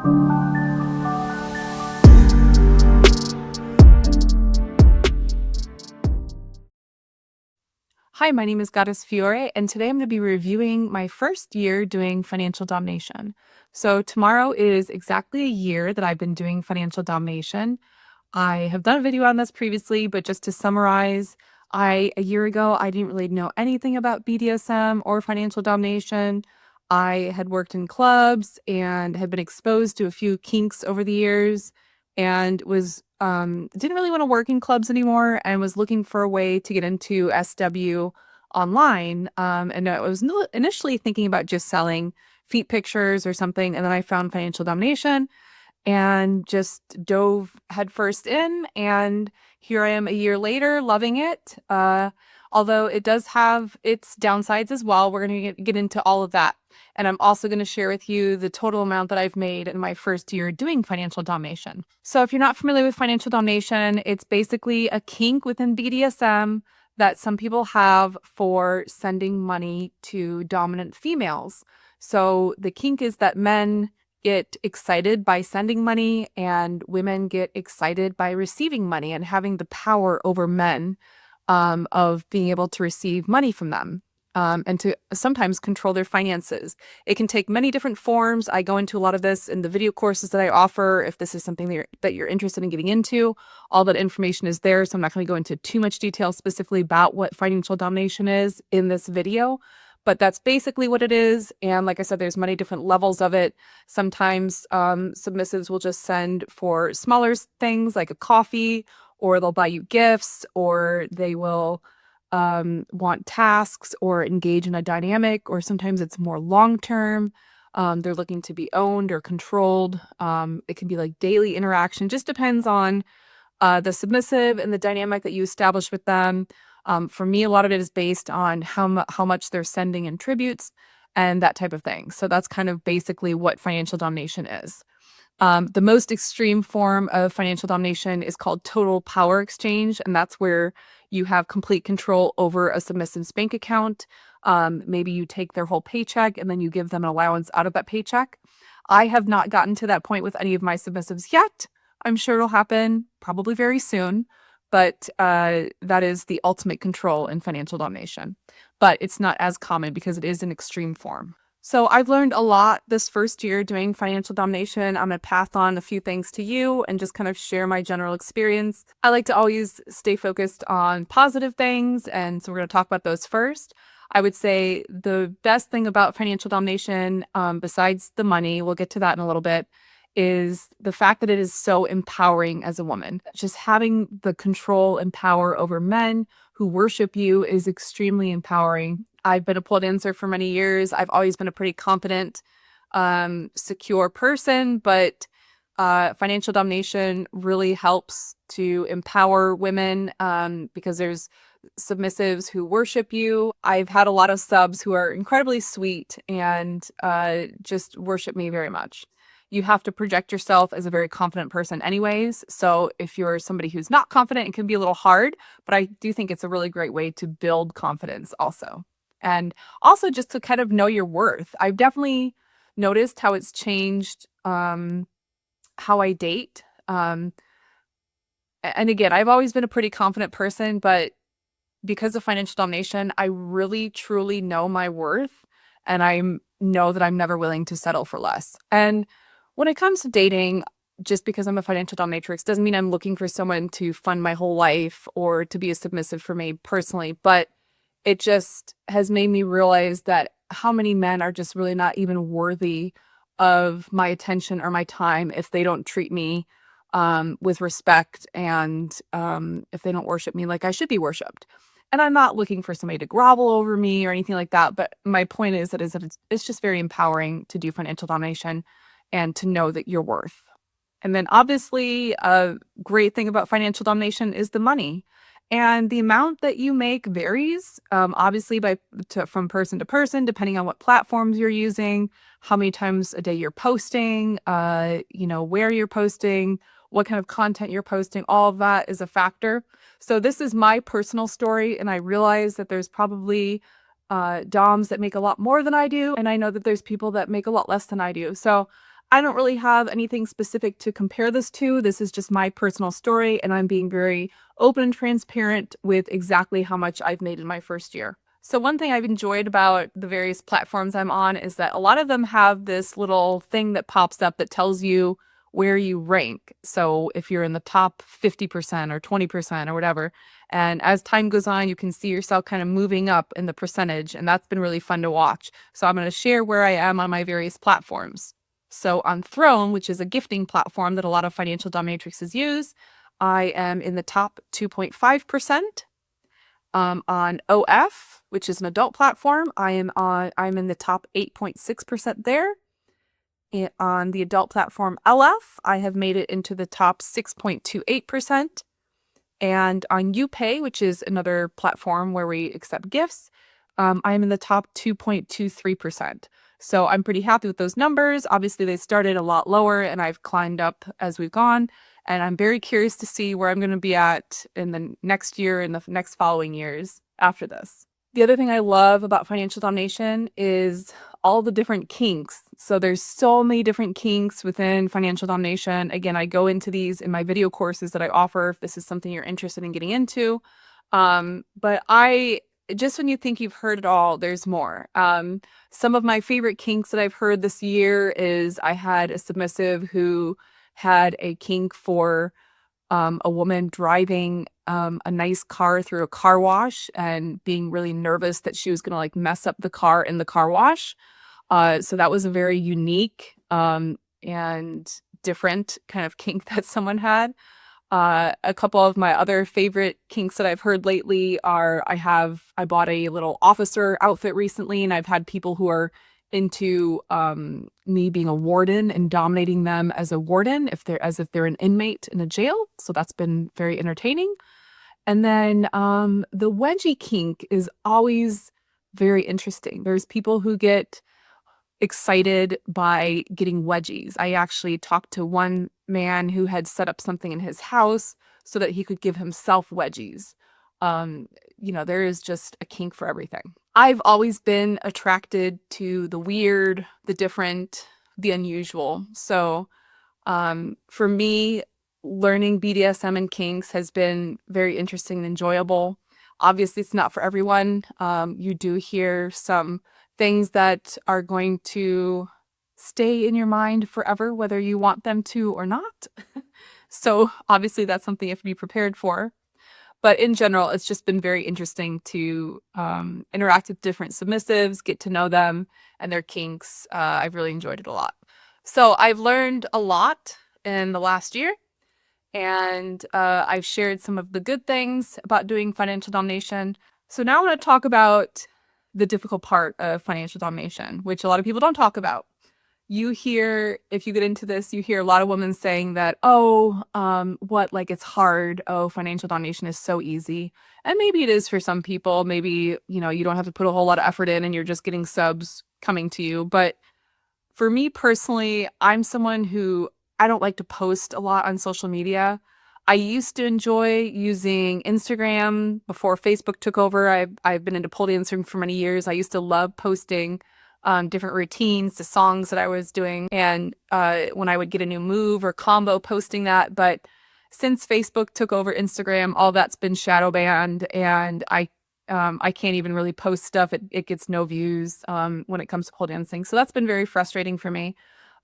Hi, my name is Goddess Fiore, and today I'm going to be reviewing my first year doing financial domination. So tomorrow is exactly a year that I've been doing financial domination. I have done a video on this previously, but just to summarize, a year ago, I didn't really know anything about BDSM or financial domination. I had worked in clubs and had been exposed to a few kinks over the years and was didn't really want to work in clubs anymore and was looking for a way to get into SW online. And I was initially thinking about just selling feet pictures or something, and then I found financial domination and just dove headfirst in, and here I am a year later loving it. Although it does have its downsides as well. We're going to get into all of that. And I'm also going to share with you the total amount that I've made in my first year doing financial domination. So if you're not familiar with financial domination, it's basically a kink within BDSM that some people have for sending money to dominant females. So the kink is that men get excited by sending money and women get excited by receiving money and having the power over men, of being able to receive money from them, and to sometimes control their finances. It can take many different forms. I go into a lot of this in the video courses that I offer. If this is something that you're interested in getting into, all that information is there. So I'm not going to go into too much detail specifically about what financial domination is in this video. But that's basically what it is. And like I said, there's many different levels of it. Sometimes submissives will just send for smaller things like a coffee, or they'll buy you gifts, or they will want tasks or engage in a dynamic, or sometimes it's more long-term. They're looking to be owned or controlled. It can be like daily interaction, just depends on the submissive and the dynamic that you establish with them. For me, a lot of it is based on how much they're sending in tributes and that type of thing. So that's kind of basically what financial domination is. The most extreme form of financial domination is called total power exchange, and that's where you have complete control over a submissive's bank account. Maybe you take their whole paycheck and then you give them an allowance out of that paycheck. I have not gotten to that point with any of my submissives yet. I'm sure it'll happen probably very soon, but that is the ultimate control in financial domination. But it's not as common because it is an extreme form. So I've learned a lot this first year doing financial domination. I'm going to pass on a few things to you and just kind of share my general experience. I like to always stay focused on positive things, and so we're going to talk about those first. I would say the best thing about financial domination, besides the money, we'll get to that in a little bit, is the fact that it is so empowering as a woman. Just having the control and power over men who worship you is extremely empowering. I've been a pole dancer for many years. I've always been a pretty confident, secure person, but financial domination really helps to empower women, because there's submissives who worship you. I've had a lot of subs who are incredibly sweet and just worship me very much. You have to project yourself as a very confident person anyways. So if you're somebody who's not confident, it can be a little hard, but I do think it's a really great way to build confidence also. And also just to kind of know your worth. I've definitely noticed how it's changed how I date. And again, I've always been a pretty confident person, but because of financial domination, I really truly know my worth, and I know that I'm never willing to settle for less. And when it comes to dating, just because I'm a financial dominatrix doesn't mean I'm looking for someone to fund my whole life or to be a submissive for me personally, but it just has made me realize that how many men are just really not even worthy of my attention or my time if they don't treat me with respect, and if they don't worship me like I should be worshipped. And I'm not looking for somebody to grovel over me or anything like that, but my point is that it's just very empowering to do financial domination and to know that you're worth. And then obviously a great thing about financial domination is the money. And the amount that you make varies, obviously from person to person, depending on what platforms you're using, how many times a day you're posting, where you're posting, what kind of content you're posting. All of that is a factor. So this is my personal story, and I realize that there's probably DOMs that make a lot more than I do, and I know that there's people that make a lot less than I do. So I don't really have anything specific to compare this to. This is just my personal story, and I'm being very open and transparent with exactly how much I've made in my first year. So one thing I've enjoyed about the various platforms I'm on is that a lot of them have this little thing that pops up that tells you where you rank. So if you're in the top 50% or 20% or whatever, and as time goes on, you can see yourself kind of moving up in the percentage, and that's been really fun to watch. So I'm going to share where I am on my various platforms. So on Throne, which is a gifting platform that a lot of financial dominatrixes use, I am in the top 2.5%. On OF, which is an adult platform, I'm in the top 8.6% there. On the adult platform LF, I have made it into the top 6.28%. And on UPay, which is another platform where we accept gifts, I'm in the top 2.23%. So I'm pretty happy with those numbers. Obviously, they started a lot lower and I've climbed up as we've gone. And I'm very curious to see where I'm going to be at in the next year and the next following years after this. The other thing I love about financial domination is all the different kinks. So there's so many different kinks within financial domination. Again, I go into these in my video courses that I offer if this is something you're interested in getting into. But just when you think you've heard it all, there's more. Some of my favorite kinks that I've heard this year is I had a submissive who had a kink for a woman driving a nice car through a car wash and being really nervous that she was going to like mess up the car in the car wash. So that was a very unique and different kind of kink that someone had. A couple of my other favorite kinks that I've heard lately are I bought a little officer outfit recently, and I've had people who are into me being a warden and dominating them as a warden as if they're an inmate in a jail. So that's been very entertaining. And then the wedgie kink is always very interesting. There's people who get excited by getting wedgies. I actually talked to one man who had set up something in his house so that he could give himself wedgies. There is just a kink for everything. I've always been attracted to the weird, the different, the unusual. So for me, learning BDSM and kinks has been very interesting and enjoyable. Obviously, it's not for everyone. You do hear some things that are going to stay in your mind forever, whether you want them to or not. So obviously, that's something you have to be prepared for. But in general, it's just been very interesting to interact with different submissives, get to know them and their kinks. I've really enjoyed it a lot. So I've learned a lot in the last year, and I've shared some of the good things about doing financial domination. So now I want to talk about the difficult part of financial domination, which a lot of people don't talk about. If you get into this, you hear a lot of women saying that, it's hard. Oh, financial domination is so easy. And maybe it is for some people. Maybe, you don't have to put a whole lot of effort in and you're just getting subs coming to you. But for me personally, I'm someone who I don't like to post a lot on social media. I used to enjoy using Instagram before Facebook took over. I've been into pole dancing for many years. I used to love posting different routines to songs that I was doing, and when I would get a new move or combo, posting that. But since Facebook took over Instagram, all that's been shadow banned, and I can't even really post stuff. It gets no views when it comes to pole dancing, so that's been very frustrating for me.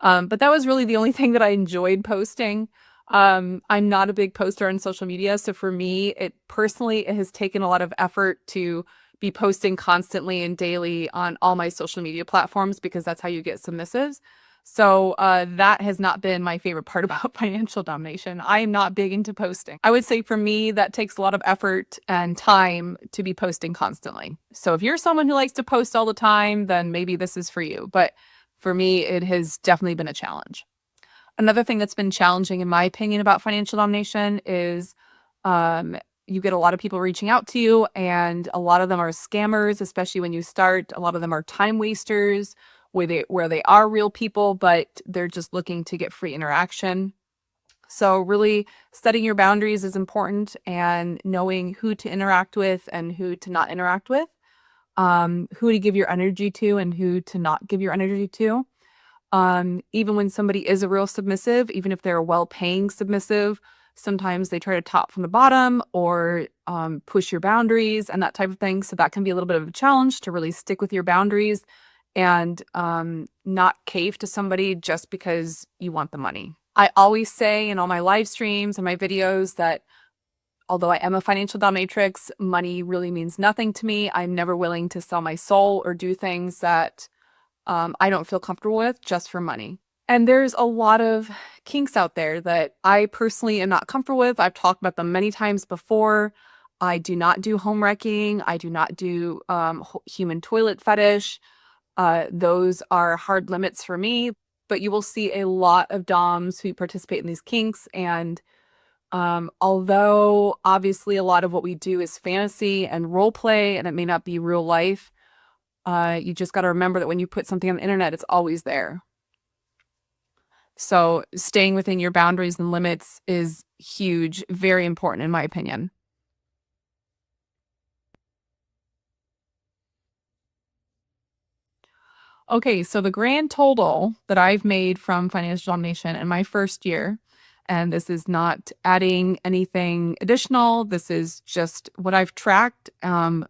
But that was really the only thing that I enjoyed posting. I'm not a big poster on social media, so for me, it has taken a lot of effort to be posting constantly and daily on all my social media platforms, because that's how you get submissives. So that has not been my favorite part about financial domination. I am not big into posting. I would say for me, that takes a lot of effort and time to be posting constantly. So if you're someone who likes to post all the time, then maybe this is for you. But for me, it has definitely been a challenge. Another thing that's been challenging, in my opinion, about financial domination is you get a lot of people reaching out to you, and a lot of them are scammers, especially when you start. A lot of them are time wasters, where they are real people, but they're just looking to get free interaction. So really setting your boundaries is important, and knowing who to interact with and who to not interact with, who to give your energy to and who to not give your energy to. Even when somebody is a real submissive, even if they're a well-paying submissive, sometimes they try to top from the bottom or push your boundaries and that type of thing. So that can be a little bit of a challenge to really stick with your boundaries and not cave to somebody just because you want the money. I always say in all my live streams and my videos that although I am a financial dominatrix, money really means nothing to me. I'm never willing to sell my soul or do things that I don't feel comfortable with just for money. And there's a lot of kinks out there that I personally am not comfortable with. I've talked about them many times before. I do not do home wrecking. I do not do human toilet fetish. Those are hard limits for me. But you will see a lot of doms who participate in these kinks. And although obviously a lot of what we do is fantasy and role play, and it may not be real life, you just got to remember that when you put something on the internet, it's always there. So staying within your boundaries and limits is huge, very important in my opinion. Okay, so the grand total that I've made from financial domination in my first year, and this is not adding anything additional, this is just what I've tracked,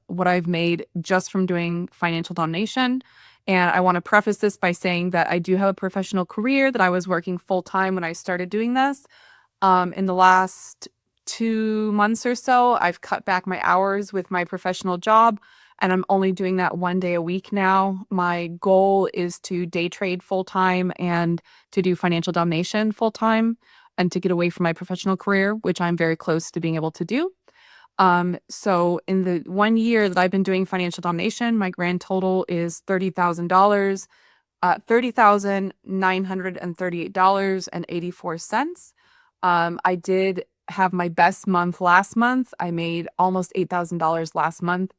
what I've made just from doing financial domination. And I want to preface this by saying that I do have a professional career, that I was working full time when I started doing this. In the last 2 months or so, I've cut back my hours with my professional job, and I'm only doing that 1 day a week now. My goal is to day trade full time and to do financial domination full time and to get away from my professional career, which I'm very close to being able to do. So in the 1 year that I've been doing financial domination, my grand total is $30,000, $30,938.84. I did have my best month last month. I made almost $8,000 last month.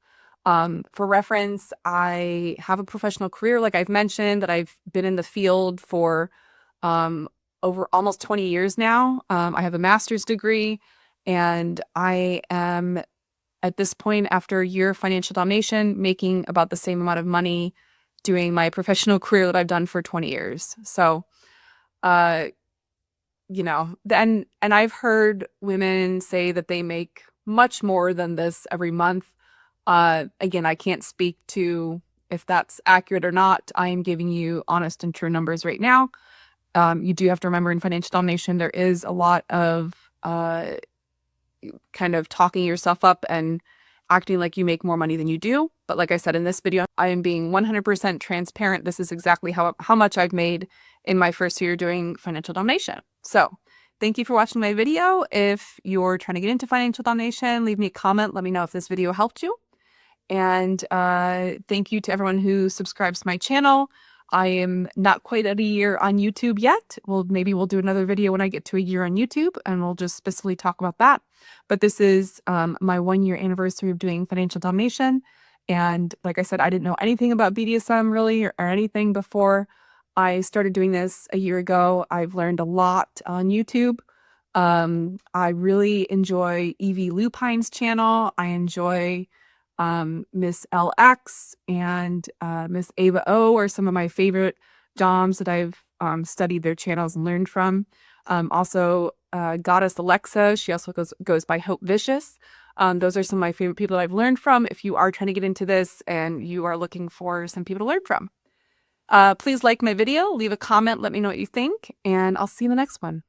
For reference, I have a professional career, like I've mentioned, that I've been in the field for over almost 20 years now. I have a master's degree, and I am at this point, after a year of financial domination, making about the same amount of money doing my professional career that I've done for 20 years. So, uh, and I've heard women say that they make much more than this every month. Again, I can't speak to if that's accurate or not. I am giving you honest and true numbers right now. You do have to remember in financial domination, there is a lot of kind of talking yourself up and acting like you make more money than you do. But like I said in this video, I am being 100% transparent. This is exactly how much I've made in my first year doing financial domination. So thank you for watching my video. If you're trying to get into financial domination, leave me a comment. Let me know if this video helped you. And thank you to everyone who subscribes to my channel. I am not quite at a year on YouTube yet. Well, maybe we'll do another video when I get to a year on YouTube, and we'll just specifically talk about that. But this is my 1 year anniversary of doing financial domination. And like I said, I didn't know anything about BDSM really or anything before I started doing this a year ago. I've learned a lot on YouTube. I really enjoy Evie Lupine's channel. I enjoy Miss LX and Miss Ava O are some of my favorite doms that I've studied their channels and learned from. Also, Goddess Alexa, she also goes by Hope Vicious. Those are some of my favorite people that I've learned from. If you are trying to get into this and you are looking for some people to learn from, please like my video, leave a comment, let me know what you think, and I'll see you in the next one.